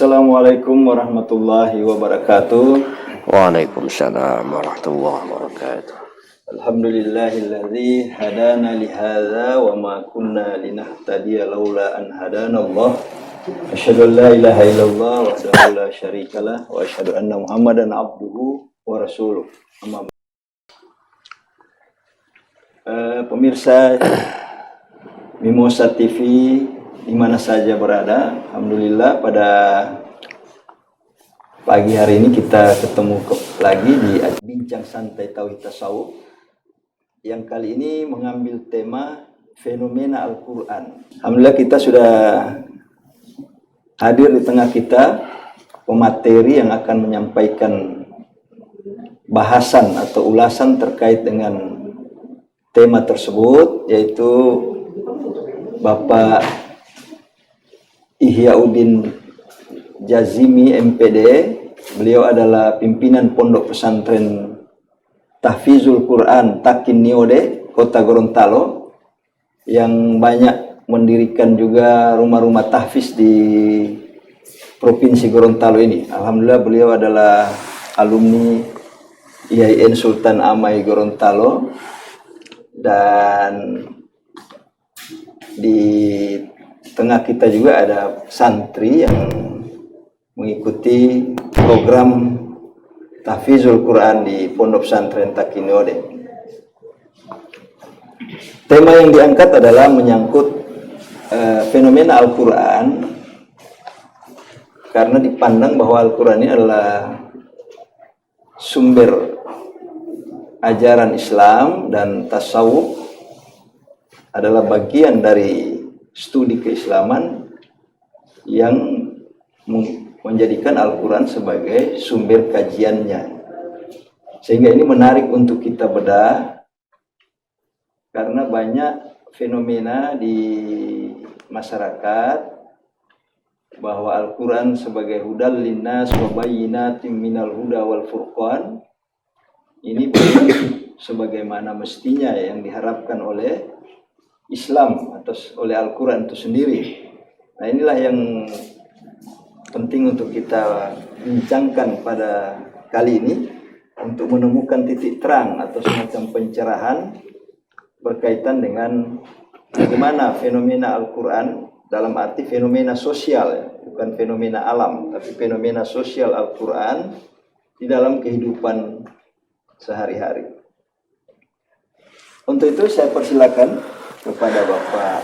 Assalamualaikum warahmatullahi wabarakatuh. Waalaikumsalam warahmatullahi wabarakatuh. Alhamdulillahilladzi hadana li hadza wa ma kunna linahtadiya laula an hadana Allah. Asyhadu an la ilaha illallah wahdahu la syarikalah wa asyhadu anna Muhammadan abduhu wa rasuluh. Pemirsa Mimosa TV di mana saja berada, alhamdulillah pada pagi hari ini kita ketemu lagi di Bincang Santai Tauhid Tasawuf yang kali ini mengambil tema fenomena Al-Quran. Alhamdulillah kita sudah hadir di tengah kita pemateri yang akan menyampaikan bahasan atau ulasan terkait dengan tema tersebut, yaitu Bapak Ihyauddin Jazimi MPD. Beliau adalah pimpinan Pondok Pesantren Tahfizul Quran Takin Niode, Kota Gorontalo, yang banyak mendirikan juga rumah-rumah tahfiz di Provinsi Gorontalo ini. Alhamdulillah beliau adalah alumni IAIN Sultan Amai Gorontalo, dan di tengah kita juga ada santri yang mengikuti program Tahfizul Quran di Pondok Pesantren Takin Niode. Tema yang diangkat adalah menyangkut fenomena Al-Quran, karena dipandang bahwa Al-Quran ini adalah sumber ajaran Islam dan tasawuf, adalah bagian dari studi keislaman yang menjadikan Al-Quran sebagai sumber kajiannya. Sehingga ini menarik untuk kita bedah, karena banyak fenomena di masyarakat bahwa Al-Quran sebagai hudal linnas wa bayyinatin minal huda wal furqan ini bukan sebagaimana mestinya yang diharapkan oleh Islam atau oleh Al-Quran itu sendiri. Nah, inilah yang penting untuk kita bincangkan pada kali ini, untuk menemukan titik terang atau semacam pencerahan berkaitan dengan bagaimana fenomena Al-Quran, dalam arti fenomena sosial, bukan fenomena alam, tapi fenomena sosial Al-Quran di dalam kehidupan sehari-hari. Untuk itu saya persilakan kepada Bapak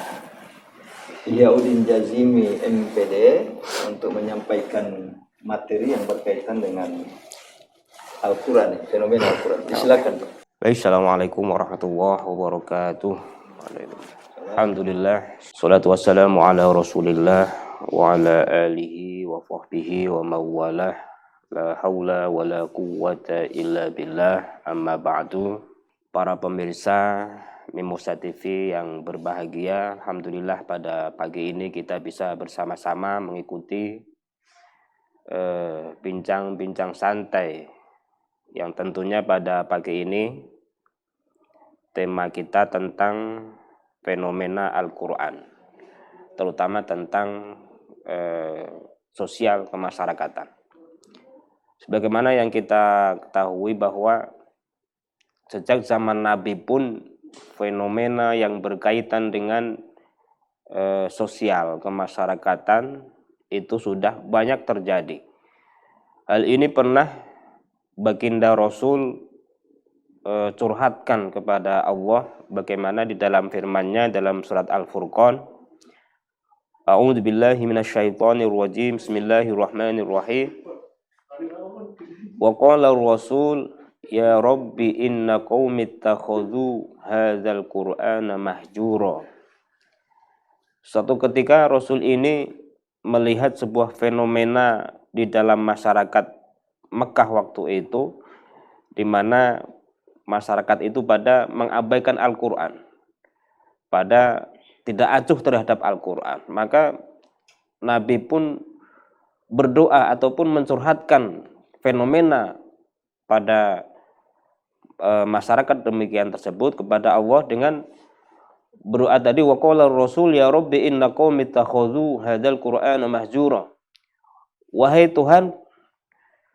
Ihyauddin Jazimi MPD untuk menyampaikan materi yang berkaitan dengan Al-Quran, fenomena Al-Quran. Silakan, Pak. Baik, assalamualaikum warahmatullahi wabarakatuh. Alhamdulillah, salatu wassalamu ala rasulillah wa ala alihi wa sahbihi wa mawalah. La haula wa la quwwata illa billah, amma ba'du. Para pemirsa Mimosa TV yang berbahagia, alhamdulillah pada pagi ini kita bisa bersama-sama mengikuti bincang-bincang santai yang tentunya pada pagi ini tema kita tentang fenomena Al-Quran, terutama tentang sosial kemasyarakatan. Sebagaimana yang kita ketahui bahwa sejak zaman Nabi pun fenomena yang berkaitan dengan sosial kemasyarakatan itu sudah banyak terjadi. Hal ini pernah baginda Rasul curhatkan kepada Allah, bagaimana di dalam firman-Nya dalam surat Al-Furqan, A'udzubillahi minasyaitonirrajim, Bismillahirrahmanirrahim. Wa qala ar-rasul ya rabbi inna qaumi ittakhadhu hadzal qur'ana mahjura. Suatu ketika Rasul ini melihat sebuah fenomena di dalam masyarakat Mekah waktu itu, di mana masyarakat itu pada mengabaikan Al-Quran, pada tidak acuh terhadap Al-Quran. Maka Nabi pun berdoa ataupun mencurhatkan fenomena pada masyarakat demikian tersebut kepada Allah dengan berdoa tadi, wa qala rasul ya rabbi inna qaumi ittakhadhu hadzal qur'ana mahjura. wahai Tuhan,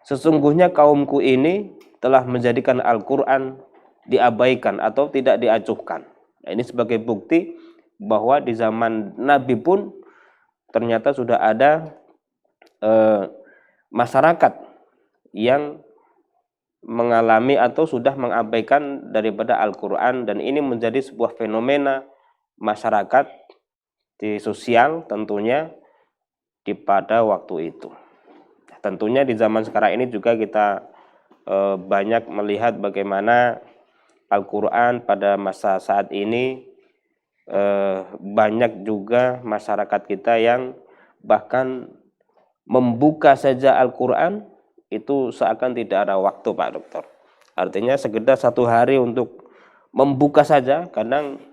sesungguhnya kaumku ini telah menjadikan Al-Quran diabaikan atau tidak diacuhkan. Nah, ini sebagai bukti bahwa di zaman Nabi pun ternyata sudah ada masyarakat yang mengalami atau sudah mengabaikan daripada Al-Quran, dan ini menjadi sebuah fenomena masyarakat di sosial tentunya pada waktu itu. Tentunya di zaman sekarang ini juga kita banyak melihat bagaimana Al-Quran pada masa saat ini banyak juga masyarakat kita yang bahkan membuka saja Al-Quran itu seakan tidak ada waktu, Pak Dokter. Artinya sekedar satu hari untuk membuka saja kadang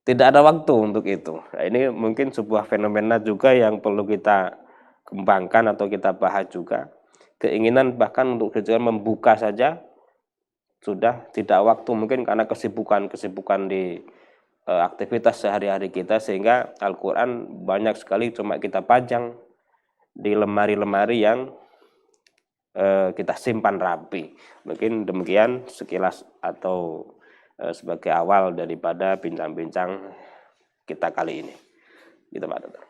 tidak ada waktu untuk itu. Nah, ini mungkin sebuah fenomena juga yang perlu kita kembangkan atau kita bahas juga. Keinginan bahkan untuk tujuan membuka saja sudah tidak waktu, mungkin karena kesibukan di aktivitas sehari-hari kita, sehingga Al-Quran banyak sekali cuma kita pajang di lemari-lemari yang kita simpan rapi. Mungkin demikian sekilas atau sebagai awal daripada bincang-bincang kita kali ini. Gitu Pak Dokter.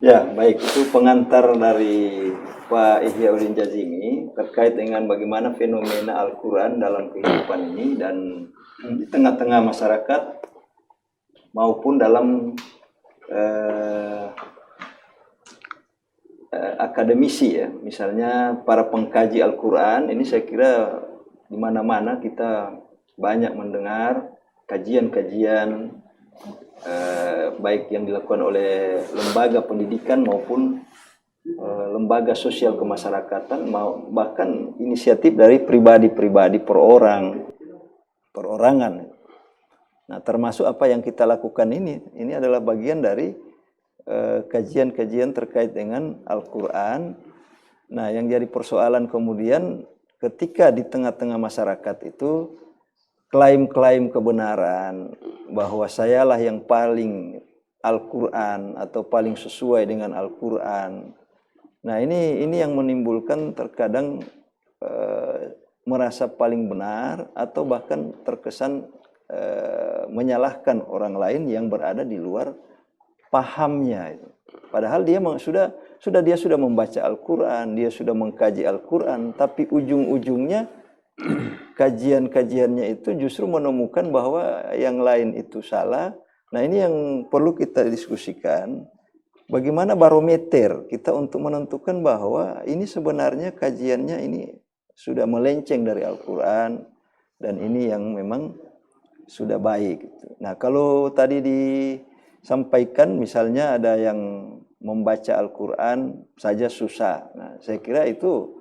Ya, baik, itu pengantar dari Pak Ihyaudin Jazimi terkait dengan bagaimana fenomena Al-Quran dalam kehidupan ini dan di tengah-tengah masyarakat maupun dalam akademisi ya. Misalnya para pengkaji Al-Quran ini saya kira di mana-mana kita banyak mendengar kajian-kajian baik yang dilakukan oleh lembaga pendidikan maupun lembaga sosial kemasyarakatan, bahkan inisiatif dari pribadi-pribadi perorangan. Nah, termasuk apa yang kita lakukan ini adalah bagian dari kajian-kajian terkait dengan Al-Quran. Nah, yang jadi persoalan kemudian ketika di tengah-tengah masyarakat itu klaim-klaim kebenaran bahwa sayalah yang paling Al-Quran atau paling sesuai dengan Al-Quran. Nah, ini yang menimbulkan terkadang merasa paling benar atau bahkan terkesan menyalahkan orang lain yang berada di luar pahamnya. Padahal dia sudah membaca Al-Quran, dia sudah mengkaji Al-Quran, tapi ujung-ujungnya kajian-kajiannya itu justru menemukan bahwa yang lain itu salah. Nah, ini yang perlu kita diskusikan. Bagaimana barometer kita untuk menentukan bahwa ini sebenarnya kajiannya ini sudah melenceng dari Al-Quran dan ini yang memang sudah baik. Nah, kalau tadi disampaikan misalnya ada yang membaca Al-Quran saja susah. Nah, saya kira itu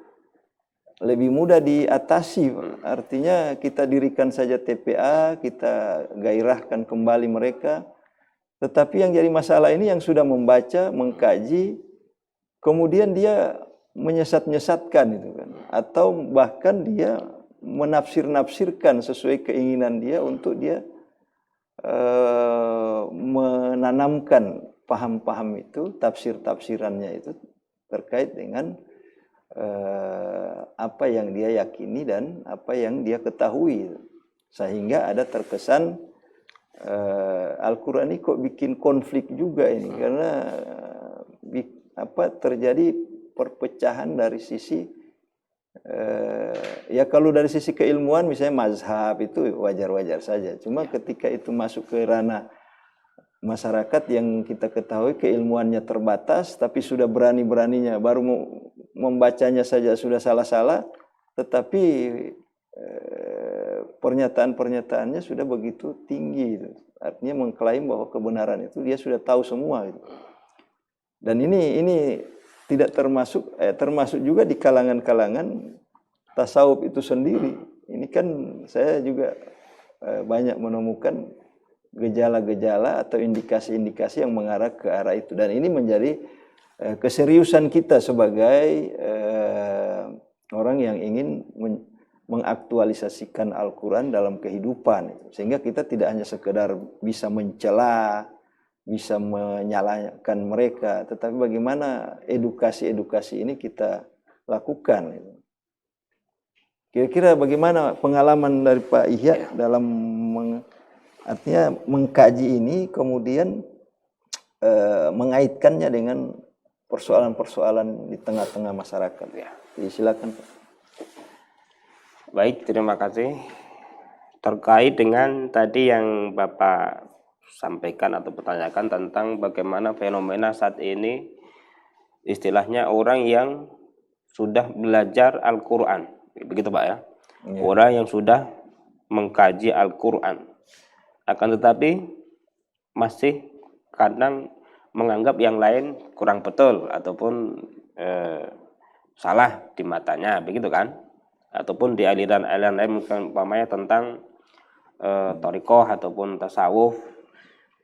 lebih mudah diatasi. Artinya kita dirikan saja TPA, kita gairahkan kembali mereka. Tetapi yang jadi masalah ini yang sudah membaca, mengkaji, kemudian dia menyesat-nyesatkan itu kan, atau bahkan dia menafsir-nafsirkan sesuai keinginan dia untuk dia menanamkan paham-paham itu, tafsir-tafsirannya itu terkait dengan apa yang dia yakini dan apa yang dia ketahui, sehingga ada terkesan Al-Quran ini kok bikin konflik juga ini, karena terjadi perpecahan dari sisi ya kalau dari sisi keilmuan misalnya mazhab itu wajar-wajar saja. Cuma ketika itu masuk ke ranah masyarakat yang kita ketahui keilmuannya terbatas, tapi sudah berani-beraninya baru membacanya saja sudah salah-salah, tetapi pernyataan-pernyataannya sudah begitu tinggi, artinya mengklaim bahwa kebenaran itu dia sudah tahu semua gitu. Dan ini tidak termasuk juga di kalangan-kalangan tasawuf itu sendiri. Ini kan saya juga banyak menemukan gejala-gejala atau indikasi-indikasi yang mengarah ke arah itu, dan ini menjadi keseriusan kita sebagai orang yang ingin mengaktualisasikan Al-Quran dalam kehidupan, sehingga kita tidak hanya sekedar bisa mencela, bisa menyalahkan mereka, tetapi bagaimana edukasi-edukasi ini kita lakukan. Kira-kira bagaimana pengalaman dari Pak Ihya dalam artinya mengkaji ini, kemudian mengaitkannya dengan persoalan-persoalan di tengah-tengah masyarakat. Ya, silakan Pak. Baik, terima kasih. Terkait dengan tadi yang Bapak sampaikan atau pertanyakan tentang bagaimana fenomena saat ini, istilahnya orang yang sudah belajar Al-Quran, begitu Pak ya? Ya. Orang yang sudah mengkaji Al-Quran, akan tetapi masih kadang menganggap yang lain kurang betul ataupun salah di matanya, begitu kan? Ataupun di aliran-aliran lain mungkin umpamanya tentang thariqah ataupun tasawuf.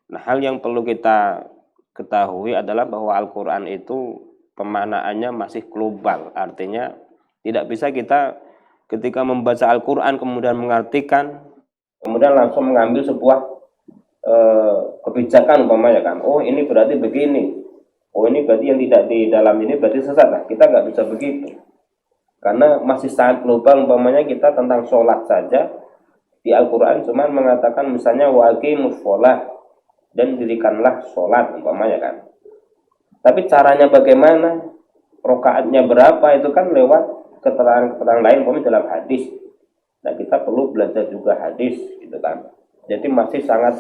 Nah, hal yang perlu kita ketahui adalah bahwa Al-Quran itu pemaknaannya masih global. Artinya tidak bisa kita ketika membaca Al-Quran kemudian mengartikan, kemudian langsung mengambil sebuah kebijakan umpamanya kan. Oh, ini berarti begini. Oh, ini berarti yang tidak di dalam ini berarti sesat. Nah, kita nggak bisa begitu. Karena masih sangat global, umpamanya kita tentang sholat saja. Di Al-Quran cuman mengatakan misalnya wa aqimus sholat, dan dirikanlah sholat umpamanya kan. Tapi caranya bagaimana, rokaatnya berapa, itu kan lewat keterangan-keterangan lain umpamanya dalam hadis. Nah, kita perlu belajar juga hadis gitu kan. Jadi masih sangat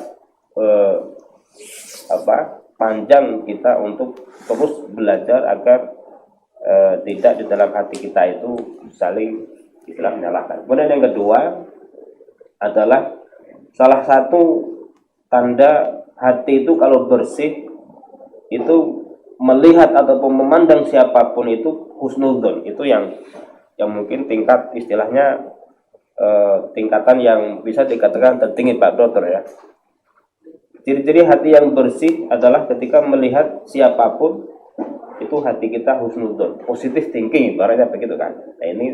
panjang kita untuk terus belajar agar tidak di dalam hati kita itu saling istilah menyalahkan. Kemudian yang kedua adalah salah satu tanda hati itu kalau bersih itu melihat ataupun memandang siapapun itu husnudzon, itu yang mungkin tingkat istilahnya tingkatan yang bisa dikatakan tertinggi Pak Dokter ya. Ciri-ciri hati yang bersih adalah ketika melihat siapapun itu hati kita husnudzon, positif thinking ibaratnya begitu kan. Nah, ini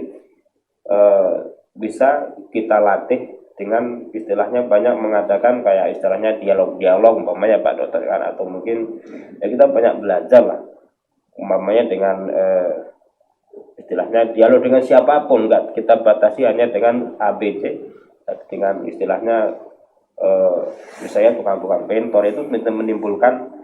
bisa kita latih dengan istilahnya banyak mengadakan kayak istilahnya dialog-dialog umpamanya Pak Dokter kan, atau mungkin ya kita banyak belajar lah umpamanya dengan istilahnya dialog dengan siapapun, enggak kita batasi hanya dengan ABC, dengan istilahnya misalnya tukang-tukang bentor itu menimbulkan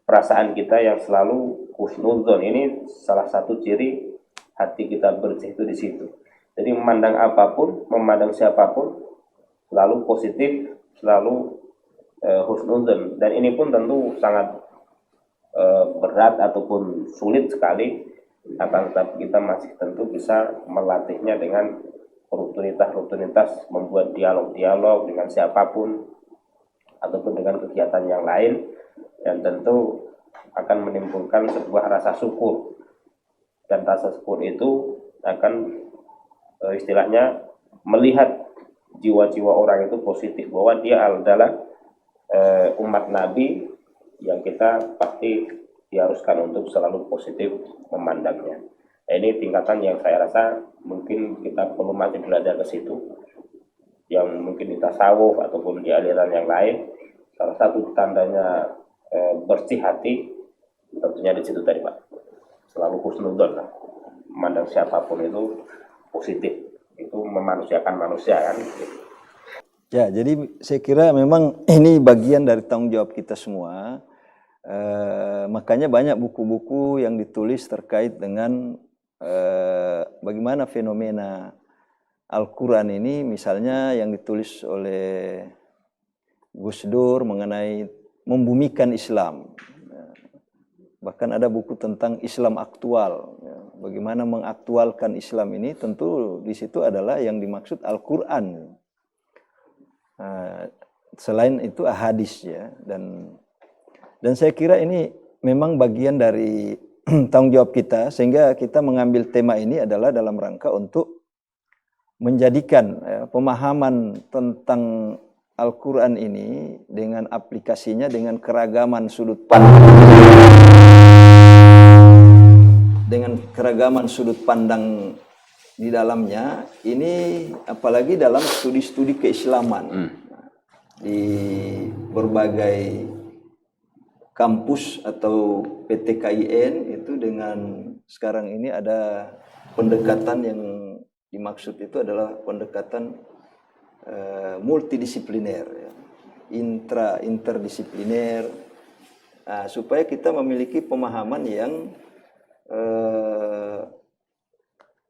perasaan kita yang selalu husnudzon. Ini salah satu ciri hati kita bersih itu di situ. Jadi memandang apapun, memandang siapapun selalu positif, selalu husnudzon. Dan ini pun tentu sangat berat ataupun sulit sekali. Akan tetapi kita masih tentu bisa melatihnya dengan rutinitas membuat dialog-dialog dengan siapapun ataupun dengan kegiatan yang lain, dan tentu akan menimbulkan sebuah rasa syukur, dan rasa syukur itu akan istilahnya melihat jiwa-jiwa orang itu positif, bahwa dia adalah umat Nabi yang kita pasti diharuskan untuk selalu positif memandangnya. Nah, ini tingkatan yang saya rasa mungkin kita perlu masih belajar ke situ, yang mungkin di tasawuf ataupun di aliran yang lain. Salah satu tandanya bersih hati tentunya di situ tadi Pak, selalu husnudzon lah, memandang siapapun itu positif, itu memanusiakan manusia kan. Ya, jadi saya kira memang ini bagian dari tanggung jawab kita semua. Makanya banyak buku-buku yang ditulis terkait dengan bagaimana fenomena Al-Quran ini, misalnya yang ditulis oleh Gus Dur mengenai membumikan Islam. Bahkan ada buku tentang Islam aktual, bagaimana mengaktualkan Islam ini. Tentu di situ adalah yang dimaksud Al-Quran. Selain itu hadis ya, dan saya kira ini memang bagian dari tanggung jawab kita, sehingga kita mengambil tema ini adalah dalam rangka untuk menjadikan pemahaman tentang Al-Quran ini dengan aplikasinya, dengan keragaman sudut pandang di dalamnya ini, apalagi dalam studi-studi keislaman di berbagai kampus atau PTKIN itu dengan sekarang ini ada pendekatan yang dimaksud itu adalah pendekatan multidisipliner, ya. Interdisipliner, supaya kita memiliki pemahaman yang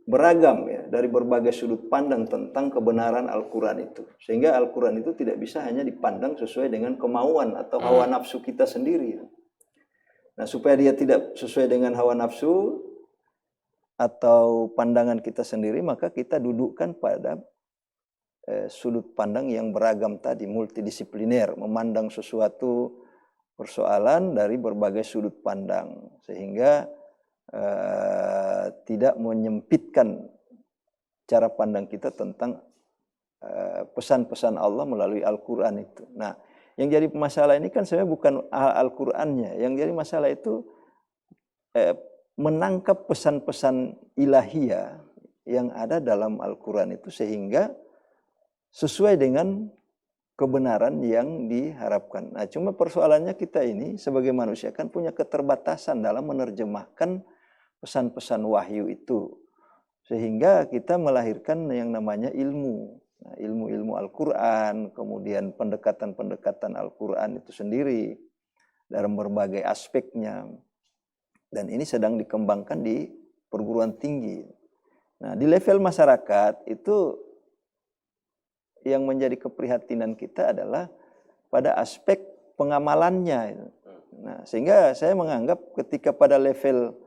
beragam, ya, dari berbagai sudut pandang tentang kebenaran Al-Quran itu, sehingga Al-Quran itu tidak bisa hanya dipandang sesuai dengan kemauan atau hawa nafsu kita sendiri. Nah, supaya dia tidak sesuai dengan hawa nafsu atau pandangan kita sendiri, maka kita dudukkan pada sudut pandang yang beragam tadi, multidisipliner, memandang sesuatu persoalan dari berbagai sudut pandang, sehingga tidak menyempitkan cara pandang kita tentang pesan-pesan Allah melalui Al-Quran itu. Nah, yang jadi masalah ini kan sebenarnya bukan Al-Qurannya, yang jadi masalah itu menangkap pesan-pesan ilahiyah yang ada dalam Al-Quran itu sehingga sesuai dengan kebenaran yang diharapkan. Nah, cuma persoalannya kita ini sebagai manusia kan punya keterbatasan dalam menerjemahkan pesan-pesan wahyu itu, sehingga kita melahirkan yang namanya ilmu. Nah, ilmu-ilmu Al-Quran, kemudian pendekatan-pendekatan Al-Quran itu sendiri dalam berbagai aspeknya. Dan ini sedang dikembangkan di perguruan tinggi. Nah, di level masyarakat itu yang menjadi keprihatinan kita adalah pada aspek pengamalannya. Nah, sehingga saya menganggap ketika pada level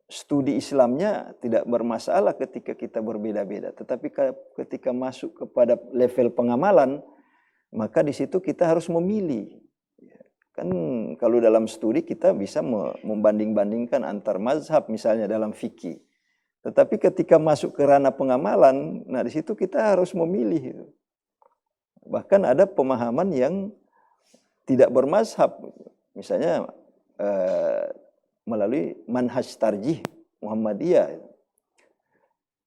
studi Islamnya tidak bermasalah ketika kita berbeda-beda, tetapi ketika masuk kepada level pengamalan, maka di situ kita harus memilih. Kan kalau dalam studi kita bisa membanding-bandingkan antar mazhab misalnya dalam fikih. Tetapi ketika masuk ke ranah pengamalan, nah di situ kita harus memilih. Bahkan ada pemahaman yang tidak bermazhab, misalnya melalui manhaj tarjih Muhammadiyah,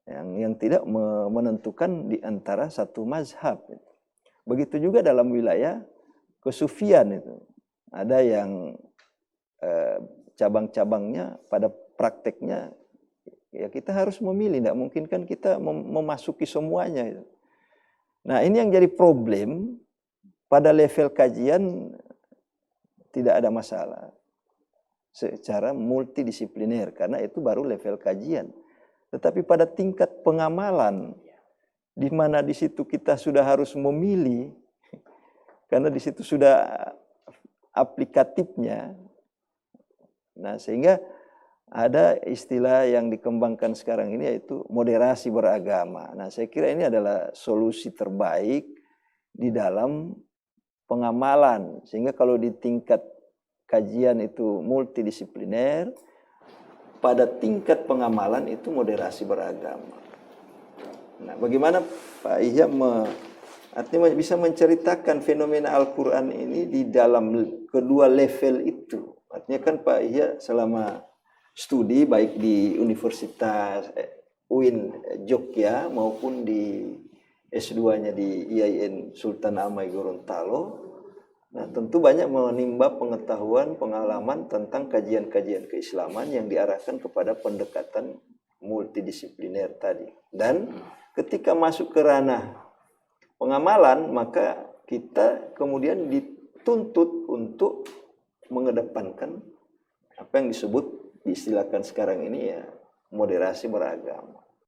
yang tidak menentukan di antara satu mazhab. Begitu juga dalam wilayah kesufian itu. Ada yang cabang-cabangnya pada prakteknya, ya kita harus memilih, tidak mungkin kan kita memasuki semuanya. Nah, ini yang jadi problem. Pada level kajian tidak ada masalah secara multidisipliner, karena itu baru level kajian. Tetapi pada tingkat pengamalan, di mana di situ kita sudah harus memilih, karena di situ sudah aplikatifnya. Nah, sehingga ada istilah yang dikembangkan sekarang ini yaitu moderasi beragama. Nah, saya kira ini adalah solusi terbaik di dalam pengamalan. Sehingga kalau di tingkat kajian itu multidisipliner, pada tingkat pengamalan itu moderasi beragama. Nah, bagaimana Pak Ihya artinya bisa menceritakan fenomena Al-Quran ini di dalam kedua level itu? Artinya kan Pak Ihya selama studi baik di Universitas UIN Jogja maupun di S2-nya di IAIN Sultan Amai Gorontalo, nah tentu banyak menimba pengetahuan, pengalaman tentang kajian-kajian keislaman yang diarahkan kepada pendekatan multidisipliner tadi. Dan ketika masuk ke ranah pengamalan, maka kita kemudian dituntut untuk mengedepankan apa yang diistilahkan sekarang ini ya moderasi beragama.